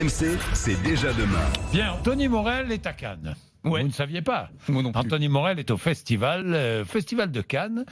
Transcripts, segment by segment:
MC, c'est déjà demain. Bien, Anthony Morel est à Cannes. Ouais. Vous ne saviez pas. Moi non plus. Anthony Morel est au festival de Cannes,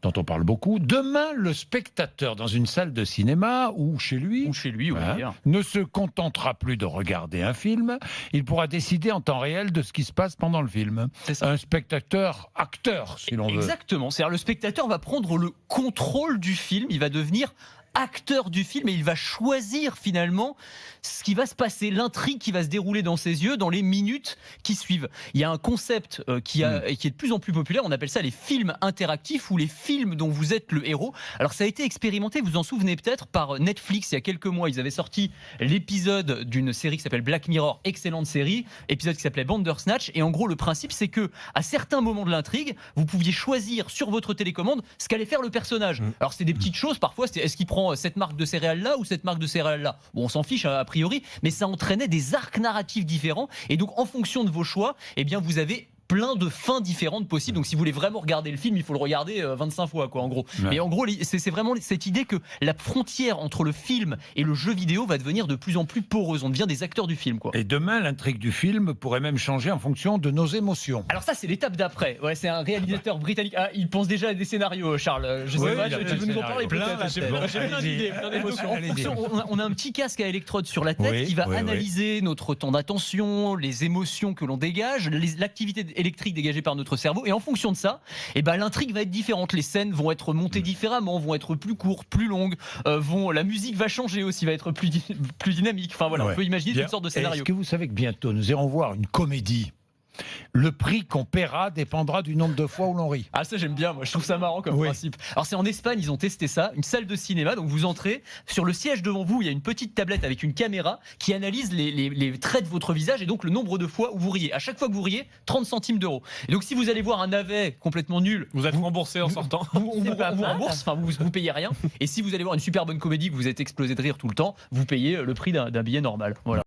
dont on parle beaucoup. Demain, le spectateur dans une salle de cinéma ou chez lui, oui. ne se contentera plus de regarder un film. Il pourra décider en temps réel de ce qui se passe pendant le film. C'est ça. Un spectateur acteur, si l'on veut. Exactement. C'est-à-dire le spectateur va prendre le contrôle du film. Il va devenir acteur du film et il va choisir finalement ce qui va se passer, l'intrigue qui va se dérouler dans ses yeux dans les minutes qui suivent. Il y a un concept qui est de plus en plus populaire, on appelle ça les films interactifs ou les films dont vous êtes le héros. Alors ça a été expérimenté, vous vous en souvenez peut-être, par Netflix il y a quelques mois. Ils avaient sorti l'épisode d'une série qui s'appelle Black Mirror, excellente série, épisode qui s'appelait Bandersnatch, et en gros le principe c'est que à certains moments de l'intrigue, vous pouviez choisir sur votre télécommande ce qu'allait faire le personnage. Alors c'est des petites choses, parfois c'était est-ce qu'il prend cette marque de céréales là ou cette marque de céréales là. Bon, on s'en fiche a priori, mais ça entraînait des arcs narratifs différents et donc en fonction de vos choix, eh bien vous avez plein de fins différentes possibles. Donc si vous voulez vraiment regarder le film, il faut le regarder 25 fois quoi en gros. Ouais. Mais en gros c'est vraiment cette idée que la frontière entre le film et le jeu vidéo va devenir de plus en plus poreuse. On devient des acteurs du film quoi. Et demain, l'intrigue du film pourrait même changer en fonction de nos émotions. Alors ça c'est l'étape d'après. Ouais, c'est un réalisateur britannique. Ah, il pense déjà à des scénarios Charles. Je sais Oui, pas, il a tu plein veux de nous en parler scénarios. peut-être? Plein, là, J'ai plein d'idées, plein d'émotions. En Allez-y. fonction, on a un petit casque à électrodes sur la tête Oui, qui va oui, analyser notre temps d'attention, les émotions que l'on dégage, l'activité électrique dégagée par notre cerveau, et en fonction de ça, eh ben, l'intrigue va être différente. Les scènes vont être montées différemment, vont être plus courtes, plus longues, la musique va changer aussi, va être plus dynamique. Enfin voilà, Ouais. on peut imaginer Bien. toutes sortes de Est-ce scénarios. que vous savez que bientôt nous irons voir une comédie? Le prix qu'on paiera dépendra du nombre de fois où l'on rit. Ah ça j'aime bien, moi je trouve ça marrant comme Oui. principe. Alors c'est en Espagne, ils ont testé ça, une salle de cinéma, donc vous entrez, sur le siège devant vous il y a une petite tablette avec une caméra qui analyse les traits de votre visage et donc le nombre de fois où vous riez. À chaque fois que vous riez, 30 centimes d'euros. Et donc si vous allez voir un navet complètement nul, Vous êtes remboursé en sortant. on vous rembourse, enfin vous payez rien. Et si vous allez voir une super bonne comédie que vous êtes explosé de rire tout le temps, vous payez le prix d'un billet normal. Voilà.